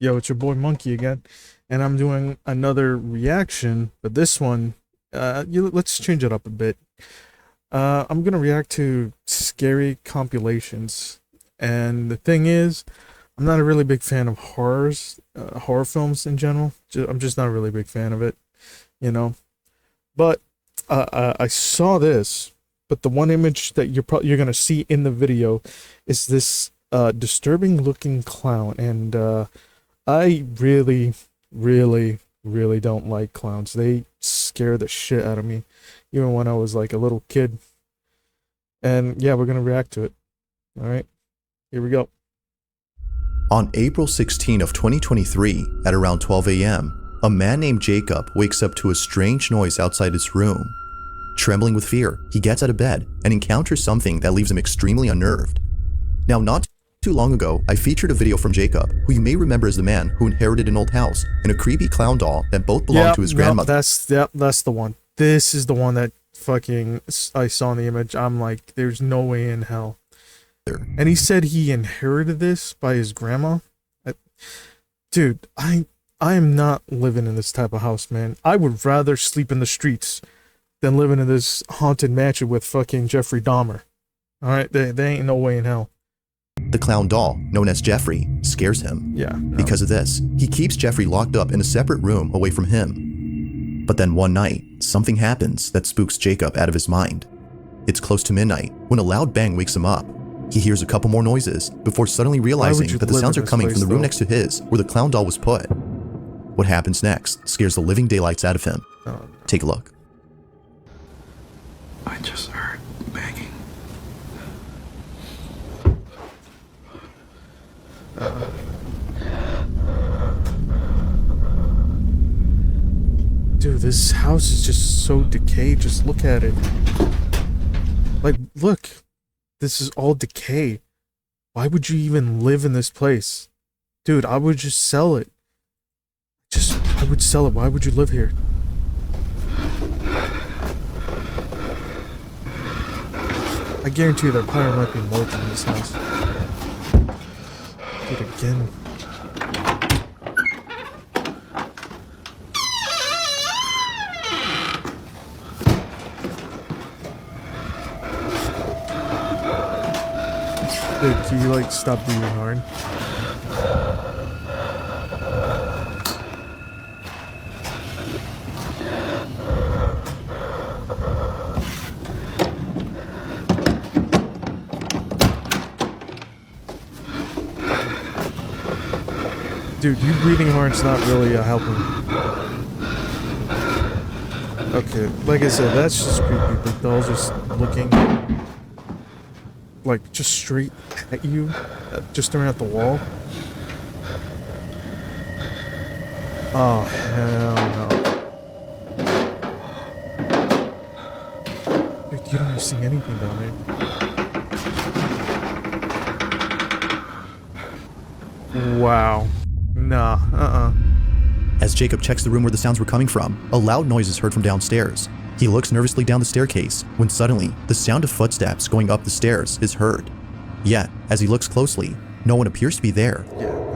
Yo, it's your boy Monkey again, and I'm doing another reaction, but this one, let's change it up a bit. I'm gonna react to scary compilations, and the thing is, I'm not a really big fan of horror films in general. I'm just not a really big fan of it, you know. But I saw this, but the one image that you're gonna see in the video is this disturbing looking clown, and I really, really don't like clowns. They scare the shit out of me, even when I was like a little kid. And yeah, we're gonna react to it. All right, here we go. On April 16 of 2023, at around 12 a.m., a man named Jacob wakes up to a strange noise outside his room. Trembling with fear, he gets out of bed and encounters something that leaves him extremely unnerved. Now, not too long ago, I featured a video from Jacob, who you may remember as the man who inherited an old house and a creepy clown doll that both belonged to his grandmother. That's the one. This is the one that fucking I saw in the image. I'm like, there's no way in hell. And he said he inherited this by his grandma. Dude, I am not living in this type of house, man. I would rather sleep in the streets than living in this haunted mansion with fucking Jeffrey Dahmer. All right, there ain't no way in hell. The clown doll, known as Jeffrey, scares him. Yeah. No. Because of this, he keeps Jeffrey locked up in a separate room away from him. But then one night, something happens that spooks Jacob out of his mind. It's close to midnight when a loud bang wakes him up. He hears a couple more noises before suddenly realizing that the sounds are coming from the room next to his, where the clown doll was put. What happens next scares the living daylights out of him. Take a look. I just heard banging. Dude, this house is just so decayed. Just look at it. Like, look. This is all decay. Why would you even live in this place? Dude, I would just sell it. I would sell it. Why would you live here? I guarantee you there probably might be more than this house. Dude, again. Dude, can you like stop breathing hard? Dude, you breathing hard's not really helping. Okay, like I said, that's just creepy. The doll's just looking like just straight at you, just staring at the wall. Oh hell no! Dude, you don't see anything down there. Wow. Nah. As Jacob checks the room where the sounds were coming from, a loud noise is heard from downstairs. He looks nervously down the staircase when suddenly the sound of footsteps going up the stairs is heard. Yet, as he looks closely, no one appears to be there.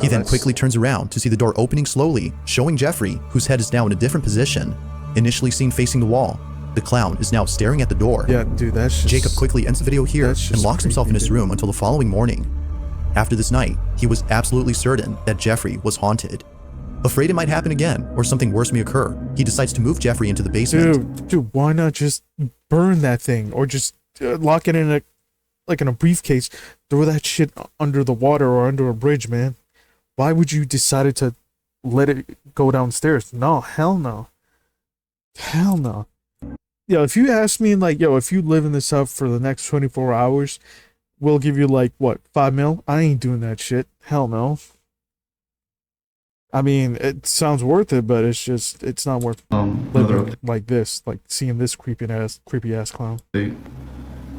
He then quickly turns around to see the door opening slowly, showing Jeffrey, whose head is now in a different position. Initially seen facing the wall, the clown is now staring at the door. Yeah, dude, that's just... Jacob quickly ends the video here and locks himself in his room until the following morning. After this night, he was absolutely certain that Jeffrey was haunted. Afraid it might happen again, or something worse may occur, he decides to move Jeffrey into the basement. Dude, why not just burn that thing, or just lock it in a briefcase, throw that shit under the water or under a bridge, man? Why would you decide to let it go downstairs? No, hell no. Hell no. Yo, if you ask me, like, yo, if you live in this house for the next 24 hours, we'll give you, like, what, 5 mil? I ain't doing that shit. Hell no. I mean, it sounds worth it, but it's not worth living like this, like seeing this creepy ass clown. You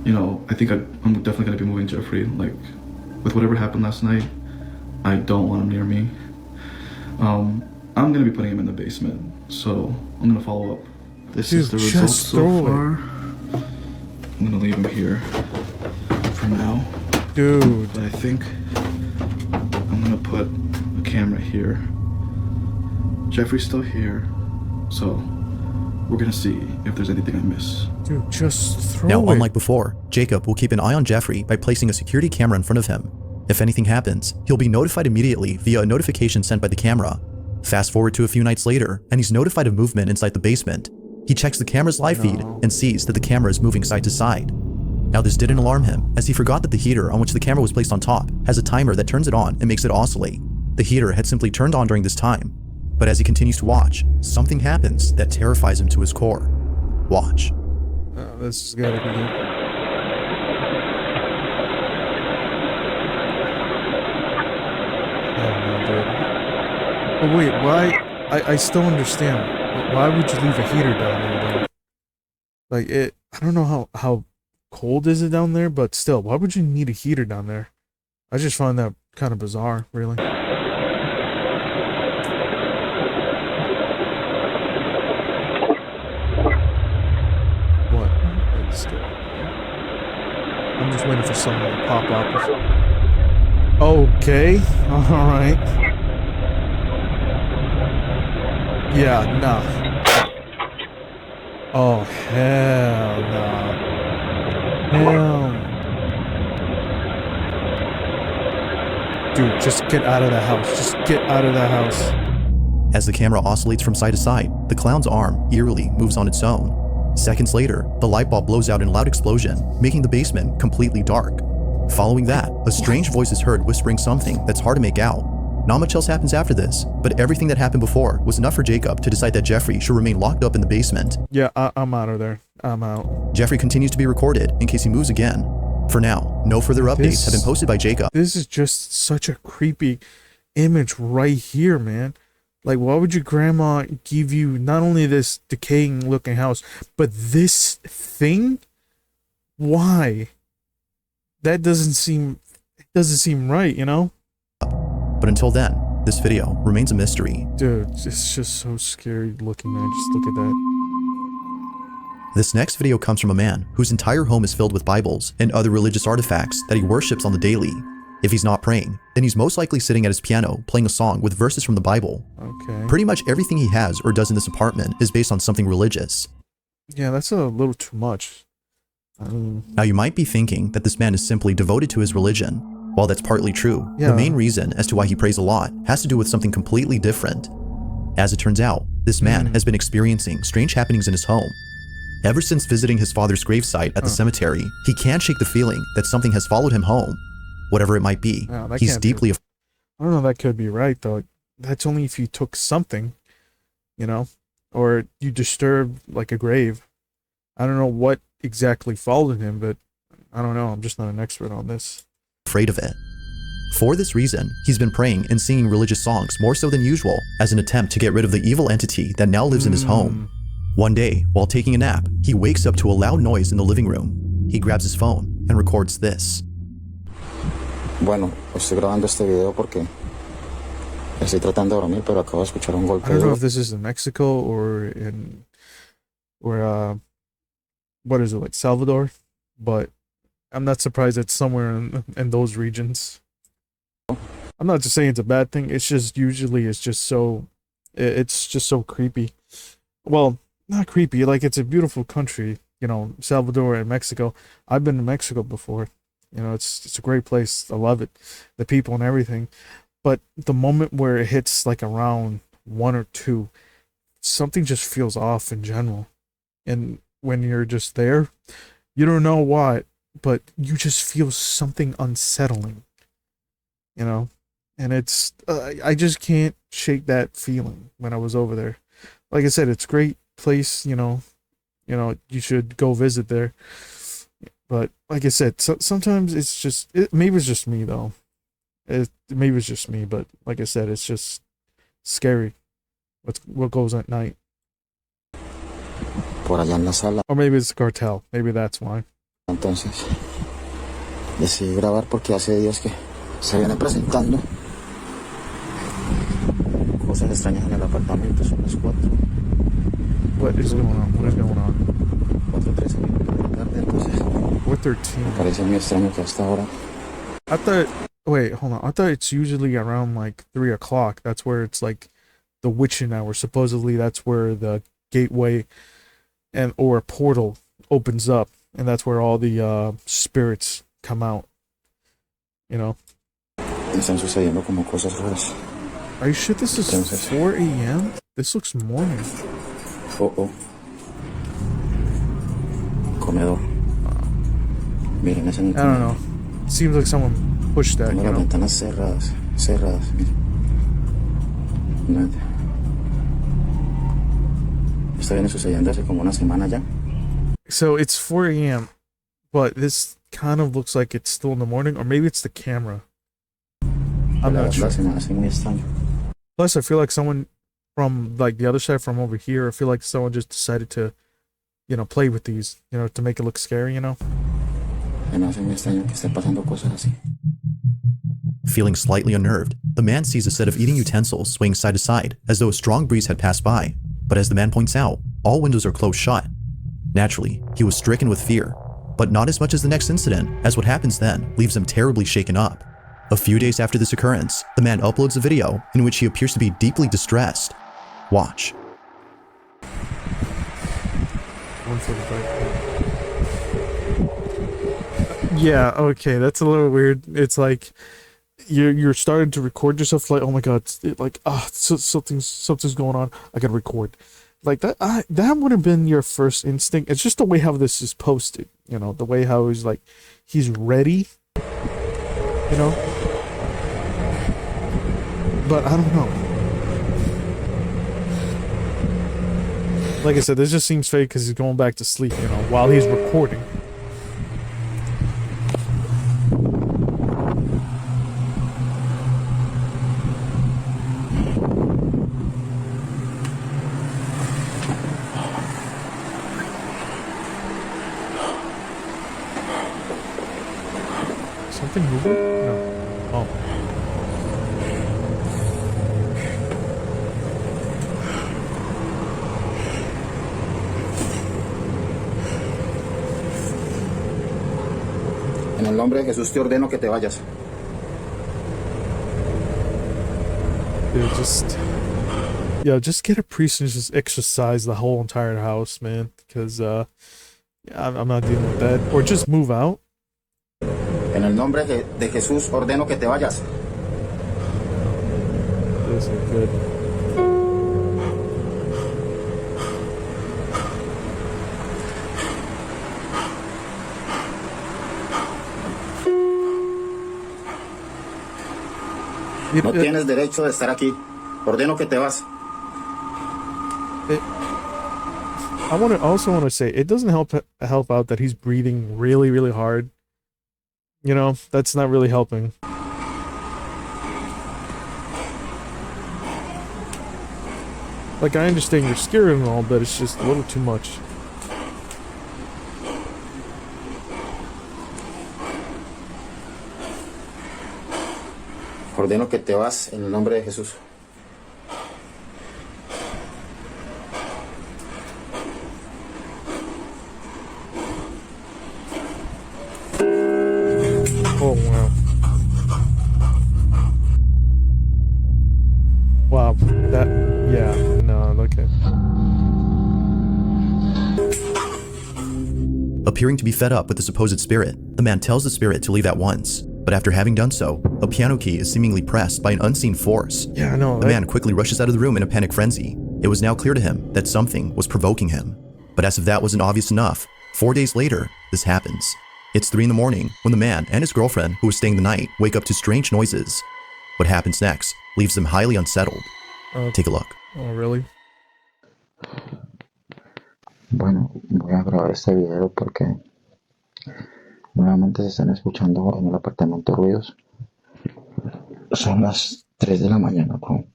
know, I think I'm definitely gonna be moving Jeffrey. Like, with whatever happened last night, I don't want him near me. I'm gonna be putting him in the basement, so I'm gonna follow up. This is the results so far. I'm gonna leave him here for now. Dude. But I think I'm gonna put a camera here. Jeffrey's still here, so we're gonna see if there's anything I miss. Dude, just throw Now, it. unlike before, Jacob will keep an eye on Jeffrey by placing a security camera in front of him. If anything happens, he'll be notified immediately via a notification sent by the camera. Fast forward to a few nights later, and he's notified of movement inside the basement. He checks the camera's live feed and sees that the camera is moving side to side. Now, this didn't alarm him, as he forgot that the heater on which the camera was placed on top has a timer that turns it on and makes it oscillate. The heater had simply turned on during this time. But as he continues to watch, something happens that terrifies him to his core. Watch. Oh, this has gotta be good. Oh no, dude. But wait, why? I still understand. Why would you leave a heater down there, though? Like, I don't know how cold is it down there, but still, why would you need a heater down there? I just find that kind of bizarre, really. What? I'm just waiting for someone to pop up. Okay, alright. Yeah, nah. Oh, hell no. Hell. Dude, just get out of the house. Just get out of the house. As the camera oscillates from side to side, the clown's arm eerily moves on its own. Seconds later, the light bulb blows out in a loud explosion, making the basement completely dark. Following that, a strange voice is heard whispering something that's hard to make out. Not much else happens after this, but everything that happened before was enough for Jacob to decide that Jeffrey should remain locked up in the basement. Yeah, I'm out of there. I'm out. Jeffrey continues to be recorded in case he moves again. For now, no further updates have been posted by Jacob. This is just such a creepy image right here, man. Like, why would your grandma give you not only this decaying looking house, but this thing? Why? That doesn't seem right, you know? But until then, this video remains a mystery. Dude, it's just so scary looking, man. Just look at that. This next video comes from a man whose entire home is filled with Bibles and other religious artifacts that he worships on the daily. If he's not praying, then he's most likely sitting at his piano playing a song with verses from the Bible. Okay. Pretty much everything he has or does in this apartment is based on something religious. Yeah, that's a little too much. I mean... Now you might be thinking that this man is simply devoted to his religion. While that's partly true, Yeah. the main reason as to why he prays a lot has to do with something completely different. As it turns out, this man has been experiencing strange happenings in his home. Ever since visiting his father's gravesite at the cemetery, he can't shake the feeling that something has followed him home. Whatever it might be, Yeah, that he's can't be- deeply I don't know, that could be right, though. That's only if you took something, you know? Or you disturbed, like, a grave. I don't know what exactly followed him, but I don't know. I'm just not an expert on this. afraid of it. For this reason, he's been praying and singing religious songs more so than usual as an attempt to get rid of the evil entity that now lives in his home. One day, while taking a nap, he wakes up to a loud noise in the living room. He grabs his phone and records this. Bueno, estoy grabando este video porque estoy tratando de dormir, pero acabo de escuchar un golpe I don't know duro. if this is in Mexico or what is it, like Salvador? But I'm not surprised it's somewhere in those regions. I'm not just saying it's a bad thing. It's just usually it's just so creepy. Well, not creepy. Like, it's a beautiful country, you know, Salvador and Mexico. I've been to Mexico before. You know, it's a great place. I love it, the people and everything. But the moment where it hits like around 1 or 2, something just feels off in general. And when you're just there, you don't know what, but you just feel something unsettling. You know, and it's I just can't shake that feeling when I was over there. Like I said, it's a great place. You know, you should go visit there. But like I said, sometimes it's just maybe it's just me though. Maybe it's just me, but like I said, it's just scary. What goes at night? Por allá en la sala. Or maybe it's the cartel. Maybe that's why. Entonces decidí grabar porque hace días que se viene presentando cosas extrañas en el apartamento. Son las 4. What is going on? What is going on? 4:13 minutos de la tarde. Entonces 4:13. me parece muy extraño que hasta ahora I thought Wait, hold on. I thought it's usually around like 3 o'clock. That's where it's like the witching hour. Supposedly that's where the gateway and or a portal opens up, and that's where all the spirits come out. You know. Me están sucediendo como cosas raras. Are you sure this is Entonces- 4 a.m.? This looks morning. Oh, oh. Comedor. Miren, ese es mi I don't comedor. know. Seems like someone pushed that, Tengo you las know? ventanas cerradas, miren. Nada. Esto viene sucediendo hace como una semana ya. So it's 4 a.m., but this kind of looks like it's still in the morning, or maybe it's the camera. I'm La not sure. verdad se me hace muy extraño. Plus, I feel like someone from like the other side from over here, I feel like someone just decided to, you know, play with these, you know, to make it look scary, you know? Se me hace muy extraño que estén pasando cosas así. Feeling slightly unnerved, the man sees a set of eating utensils swaying side to side as though a strong breeze had passed by. But as the man points out, all windows are closed shut. Naturally, he was stricken with fear, but not as much as the next incident, as what happens then leaves him terribly shaken up. A few days after this occurrence, the man uploads a video in which he appears to be deeply distressed. Watch. 145. Yeah, okay, that's a little weird. It's like you're starting to record yourself like, oh my god, something's going on. I gotta record. Like that would have been your first instinct. It's just the way how this is posted, you know, the way how he's like he's ready, you know. But I don't know. Like I said, this just seems fake because he's going back to sleep, you know, while he's recording. Something moving? No. Oh. En el nombre de Jesús te ordeno que te vayas. Just get a priest and just exorcise the whole entire house, man. Because I'm not dealing with that. Or just move out. En el nombre de Jesús ordeno que te vayas. This is good. No tienes derecho de estar aquí. Ordeno que te vas. I also want to say it doesn't help out that he's breathing really, really hard. You know, that's not really helping. Like, I understand you're scared and all, but it's just a little too much. Ordeno que te vas en el nombre de Jesús. Oh, wow. Wow, okay. Appearing to be fed up with the supposed spirit, the man tells the spirit to leave at once. But after having done so, a piano key is seemingly pressed by an unseen force. Yeah, I know. The man quickly rushes out of the room in a panic frenzy. It was now clear to him that something was provoking him. But as if that wasn't obvious enough, 4 days later, this happens. It's 3 in the morning when the man and his girlfriend, who was staying the night, wake up to strange noises. What happens next leaves them highly unsettled. Take a look. Oh, really? Bueno, voy a grabar este video porque nuevamente se están escuchando en el apartamento ruidos. Son las 3 de la mañana con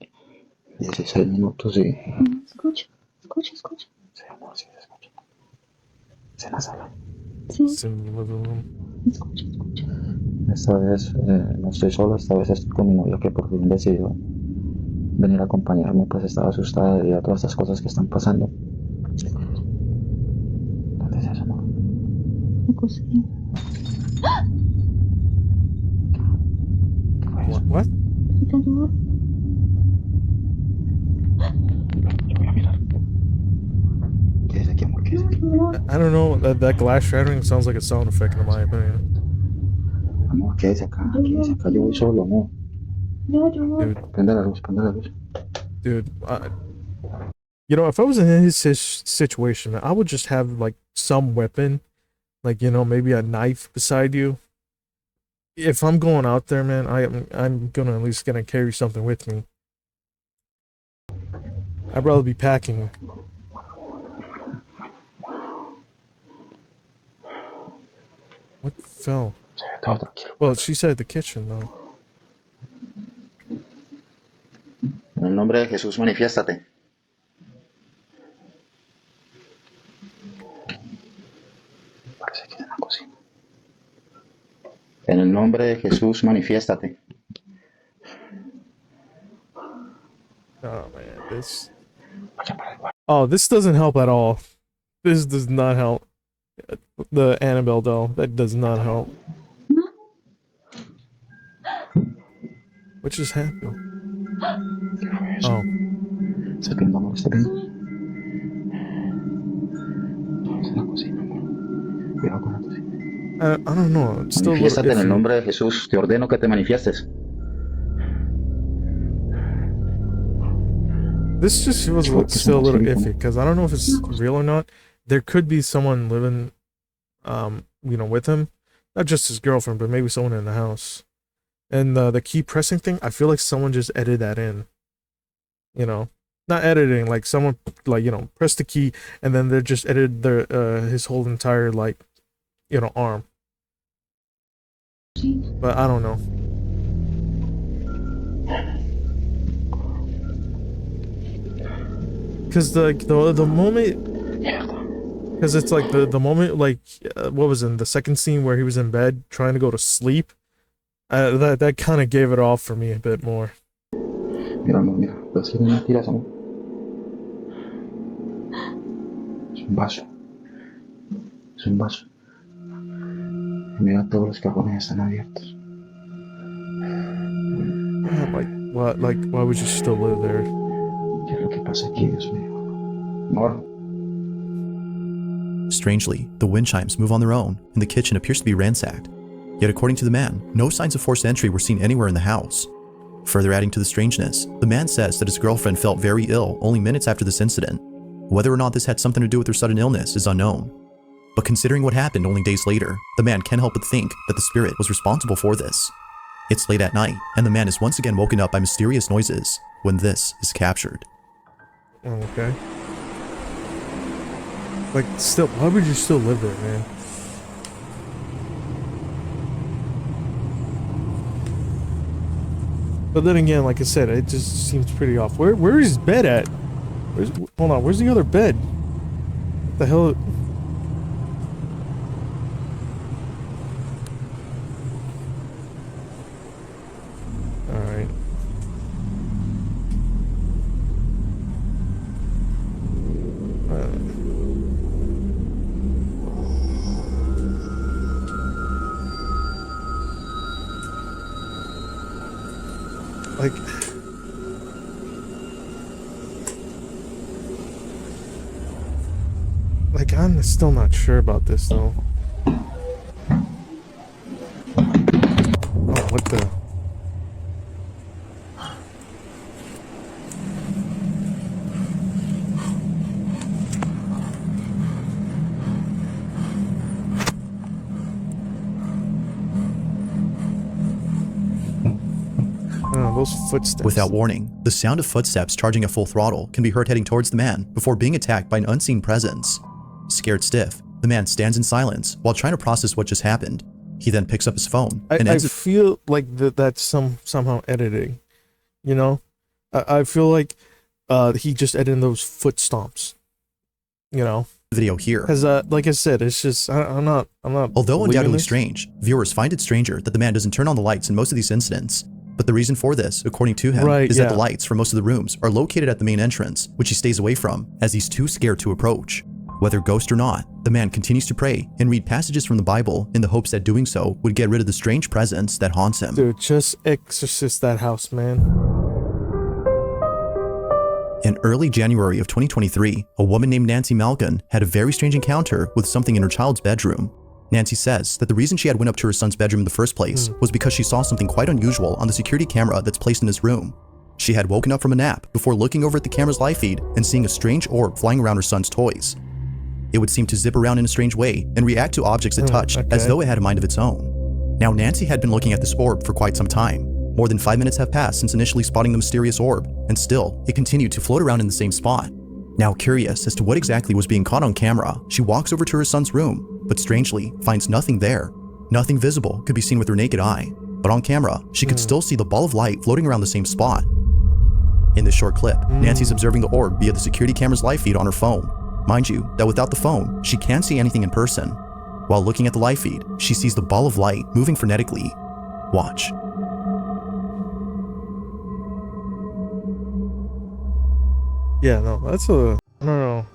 16 minutos y... Escucha. Sí, amor, sí se escucha. Es en la sala. Sí, Escucha. escucha. Esta vez no estoy solo, esta vez estoy con mi novia que por fin decidió venir a acompañarme, pues estaba asustada debido a todas estas cosas que están pasando. ¿Dónde es eso, amor? La cocina. Voy a mirar. Quédese aquí, amor, quédese aquí. I don't know. That glass shattering sounds like a sound effect, in my opinion. Amor, quédese acá, quédese acá. Yo voy solo, amor. Dude, Prende la luz, prende la luz. dude. You know, if I was in his situation, I would just have like some weapon, like, you know, maybe a knife beside you. If I'm going out there, man, I'm gonna at least gonna carry something with me. I'd rather be packing. What fell? Sí, todo tranquilo. Well, she said the kitchen though. En el nombre de Jesús, manifiéstate. Parece que en la cocina. En el nombre de Jesús, manifiéstate. Oh man, this. Oh, this doesn't help at all. This does not help. The Annabelle doll, that does not help. What just happened? ¿Qué fue eso? Oh, Está viendo, amor, está viendo. Es en la cocina, amor. Cuidado con la cocina. I don't know. It's still a little Manifiéstate en el iffy. nombre de Jesús. Te ordeno que te manifiestes. This just feels still a little iffy because I don't know if it's real or not. There could be someone living, you know, with him, not just his girlfriend, but maybe someone in the house. And the key pressing thing, I feel like someone just edited that in. You know, not editing, like someone like, you know, pressed the key and then they just edited their his whole entire, like, you know, arm. But I don't know. Because the moment, because it's like the moment, like, what was in the second scene where he was in bed trying to go to sleep, that kind of gave it off for me a bit more. Mira, amor, mira. ¿Puedes ir unas tiras, amor? Es un vaso. Es un vaso. Y mira, todos los cajones están abiertos. Yeah, like, what? Like, why would you still live there? ¿Qué es lo que pasa aquí, Dios mío? Amor. Strangely, the wind chimes move on their own, and the kitchen appears to be ransacked. Yet according to the man, no signs of forced entry were seen anywhere in the house. Further adding to the strangeness, the man says that his girlfriend felt very ill only minutes after this incident. Whether or not this had something to do with her sudden illness is unknown. But considering what happened only days later, the man can't help but think that the spirit was responsible for this. It's late at night, and the man is once again woken up by mysterious noises when this is captured. Oh, okay. Like, still, why would you still live there, man? But then again, like I said, it just seems pretty off. Where is his bed at? Hold on, where's the other bed? What the hell? Alright. Like, I'm still not sure about this, though. Oh, what the? Those footsteps. Without warning, the sound of footsteps charging at full throttle can be heard heading towards the man before being attacked by an unseen presence. Scared stiff, the man stands in silence while trying to process what just happened. He then picks up his phone and I feel like that's somehow editing, you know? I feel like he just edited those foot stomps, you know? video here. Because like I said, it's just I'm not. Although undoubtedly this. strange, viewers find it stranger that the man doesn't turn on the lights in most of these incidents. But the reason for this, according to him, is that the lights for most of the rooms are located at the main entrance, which he stays away from, as he's too scared to approach. Whether ghost or not, the man continues to pray and read passages from the Bible in the hopes that doing so would get rid of the strange presence that haunts him. Dude, just exorcist that house, man. In early January of 2023, a woman named Nancy Malkin had a very strange encounter with something in her child's bedroom. Nancy says that the reason she had went up to her son's bedroom in the first place was because she saw something quite unusual on the security camera that's placed in his room. She had woken up from a nap before looking over at the camera's live feed and seeing a strange orb flying around her son's toys. It would seem to zip around in a strange way and react to objects it touched as though it had a mind of its own. Now, Nancy had been looking at this orb for quite some time. More than 5 minutes have passed since initially spotting the mysterious orb, and still, it continued to float around in the same spot. Now, curious as to what exactly was being caught on camera, she walks over to her son's room, but strangely finds nothing there. Nothing visible could be seen with her naked eye, but on camera, she could still see the ball of light floating around the same spot. In this short clip, Nancy's observing the orb via the security camera's live feed on her phone. Mind you, that without the phone, she can't see anything in person. While looking at the live feed, she sees the ball of light moving frenetically. Watch. Yeah, no, that's a... I don't know.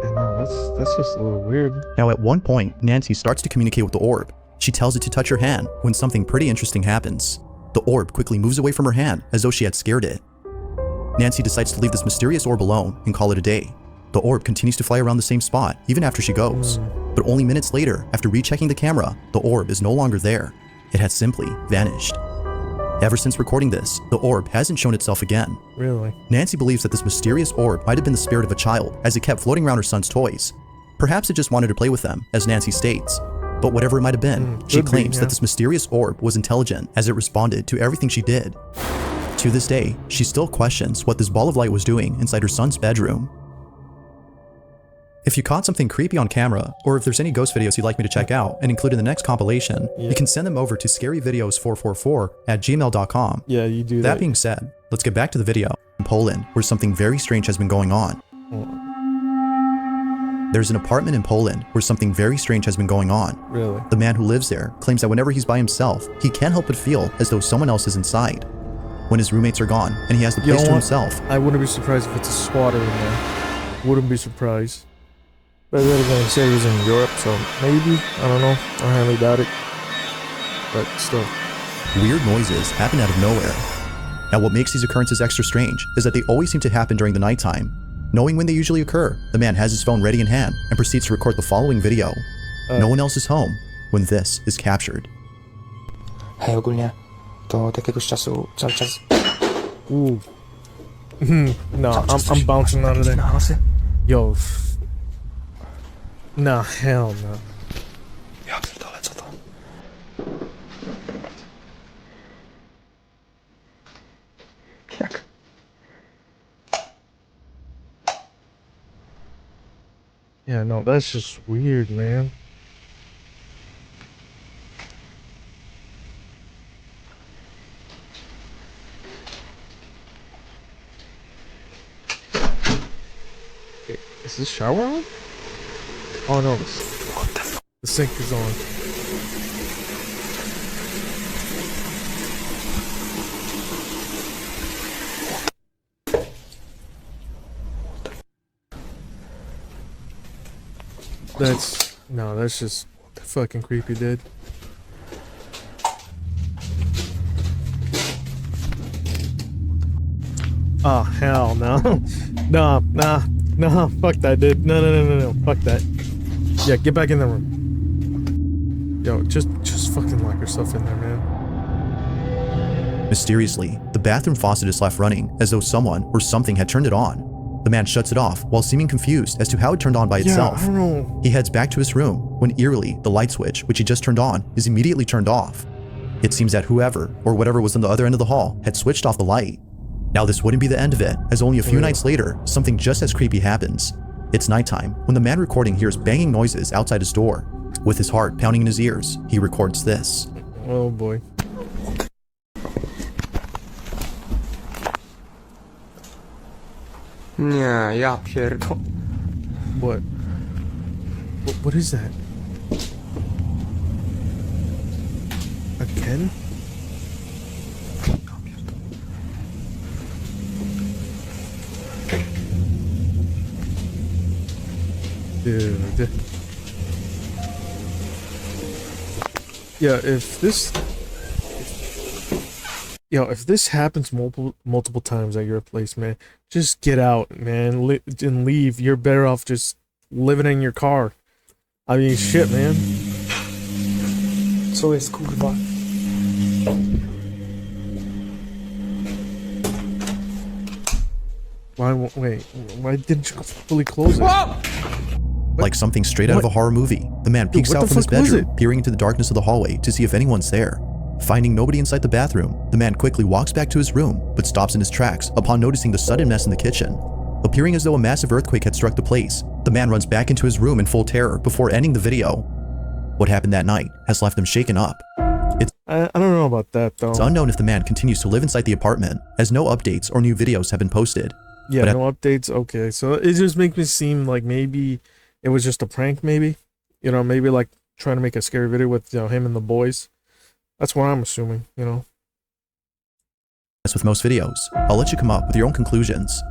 Yeah, no, that's just a little weird. Now, at one point, Nancy starts to communicate with the orb. She tells it to touch her hand when something pretty interesting happens. The orb quickly moves away from her hand as though she had scared it. Nancy decides to leave this mysterious orb alone and call it a day. The orb continues to fly around the same spot even after she goes. But only minutes later, after rechecking the camera, the orb is no longer there. It had simply vanished. Ever since recording this, the orb hasn't shown itself again. Really? Nancy believes that this mysterious orb might have been the spirit of a child as it kept floating around her son's toys. Perhaps it just wanted to play with them, as Nancy states. But whatever it might have been, she claims that this mysterious orb was intelligent as it responded to everything she did. To this day, she still questions what this ball of light was doing inside her son's bedroom. If you caught something creepy on camera, or if there's any ghost videos you'd like me to check out and include in the next compilation, you can send them over to scaryvideos444@gmail.com. Yeah, you do that. That being said, let's get back to the video. In Poland, where something very strange has been going on. There's an apartment in Poland where something very strange has been going on. Really? The man who lives there claims that whenever he's by himself, he can't help but feel as though someone else is inside. When his roommates are gone and he has the place to himself. I wouldn't be surprised if it's a squatter in there. Wouldn't be surprised. But they're going to say he was in Europe, so maybe. I don't know. I highly doubt it. But still. Weird noises happen out of nowhere. Now, what makes these occurrences extra strange is that they always seem to happen during the nighttime. Knowing when they usually occur, the man has his phone ready in hand and proceeds to record the following video. No one else is home when this is captured. Hej, ogólnie to od jakiegoś czasu cały czas... No, I'm bouncing out of there. Yo. Nah, hell no. Ja pierdolę, co to? Jak? Yeah, no, that's just weird, man. Is this shower on? Oh no, the sink is on. That's just fucking creepy, dude. Oh hell no. No, fuck that, dude. No, fuck that. Yeah, get back in the room. Yo, just fucking lock yourself in there, man. Mysteriously, the bathroom faucet is left running as though someone or something had turned it on. The man shuts it off while seeming confused as to how it turned on by itself. I don't know. He heads back to his room when eerily the light switch, which he just turned on, is immediately turned off. It seems that whoever or whatever was on the other end of the hall had switched off the light. Now, this wouldn't be the end of it, as only a few nights later, something just as creepy happens. It's nighttime when the man recording hears banging noises outside his door. With his heart pounding in his ears, he records this. Oh boy. Nie, ja pierdolę. What? What is that? 10? Dude. Yeah, if this happens multiple times at your place, man, just get out, man, and leave. You're better off just living in your car. I mean, shit, man. Co jest, kurwa? Wait, why didn't you fully close it? Like something straight out of a horror movie. The man peeks what out the from his fuck was bedroom, peering into the darkness of the hallway to see if anyone's there. Finding nobody inside the bathroom, the man quickly walks back to his room, but stops in his tracks upon noticing the sudden mess in the kitchen. Appearing as though a massive earthquake had struck the place, the man runs back into his room in full terror before ending the video. What happened that night has left him shaken up. I don't know about that, though. It's unknown if the man continues to live inside the apartment, as no updates or new videos have been posted. Yeah, But no updates. Okay, so it just makes me seem like maybe it was just a prank, maybe. You know, maybe like trying to make a scary video with, you know, him and the boys. That's what I'm assuming, you know. As with most videos, I'll let you come up with your own conclusions.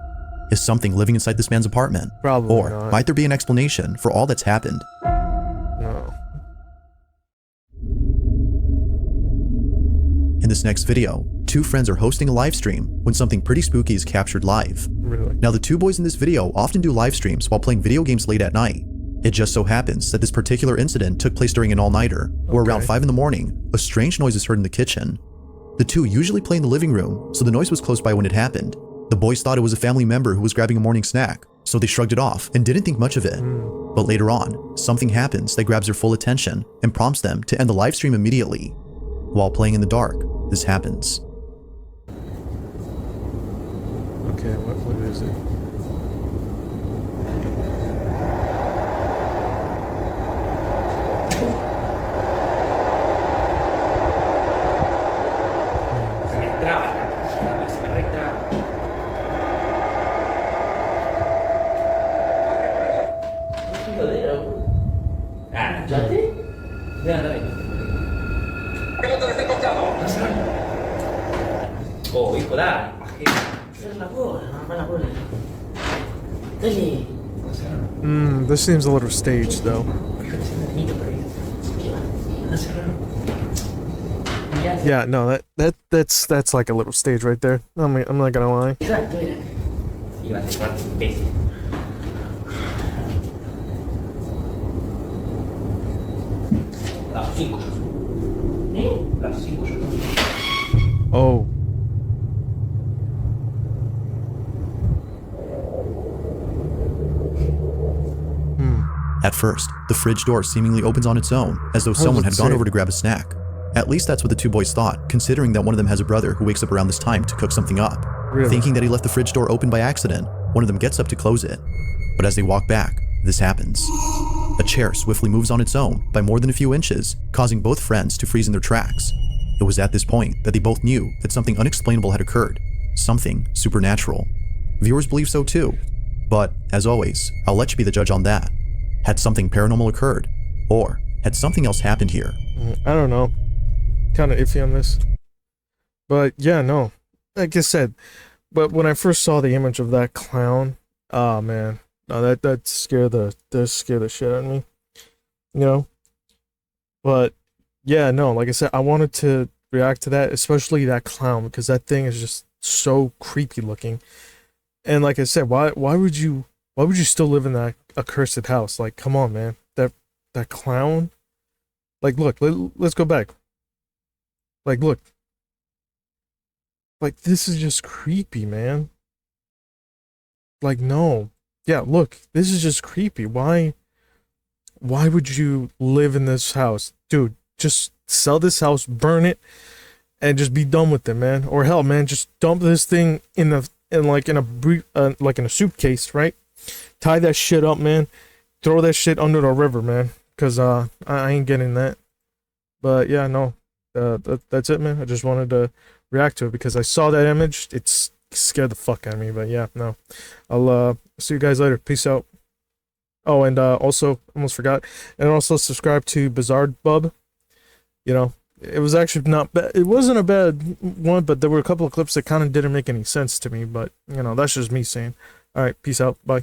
Is something living inside this man's apartment? Probably Or not. might there be an explanation for all that's happened? No. In this next video, two friends are hosting a live stream when something pretty spooky is captured live. Really. Now, the two boys in this video often do live streams while playing video games late at night. It just so happens that this particular incident took place during an all-nighter, where around 5 in the morning, a strange noise is heard in the kitchen. The two usually play in the living room, so the noise was close by when it happened. The boys thought it was a family member who was grabbing a morning snack, so they shrugged it off and didn't think much of it. But later on, something happens that grabs their full attention and prompts them to end the live stream immediately. While playing in the dark, this happens. Okay, what is it? Oh, hijo, dai. Ma che... Per lavoro, non fa lavoro. Dai. This seems a little staged, though. Yeah, no, that's like a little stage right there. I'm not gonna lie. Oh. At first, the fridge door seemingly opens on its own, as though someone had gone over to grab a snack. At least that's what the two boys thought, considering that one of them has a brother who wakes up around this time to cook something up. Really? Thinking that he left the fridge door open by accident, one of them gets up to close it. But as they walk back, this happens. A chair swiftly moves on its own by more than a few inches, causing both friends to freeze in their tracks. It was at this point that they both knew that something unexplainable had occurred. Something supernatural. Viewers believe so too. But, as always, I'll let you be the judge on that. Had something paranormal occurred? Or had something else happened here? I don't know. Kind of iffy on this. But yeah, no. Like I said, but when I first saw the image of that clown, oh man, no, that scared the shit out of me. You know? But yeah, no, like I said, I wanted to react to that, especially that clown, because that thing is just so creepy looking. And like I said, why would you still live in that accursed house? Like, come on, man. That clown. Like, look, let's go back. Like, look. Like, this is just creepy, man. Like, no. Yeah, look, this is just creepy. Why would you live in this house? Dude, just sell this house, burn it, and just be done with it, man. Or hell, man, just dump this thing in a suitcase, right? Tie that shit up, man. Throw that shit under the river, man. Cause I ain't getting that. But yeah, no. That's it, man. I just wanted to react to it because I saw that image. It scared the fuck out of me. But yeah, no. I'll see you guys later. Peace out. Oh, and also almost forgot. And also subscribe to BizarreBub. You know, It was actually not bad. It wasn't a bad one, but there were a couple of clips that kind of didn't make any sense to me. But, you know, that's just me saying. All right, peace out. Bye.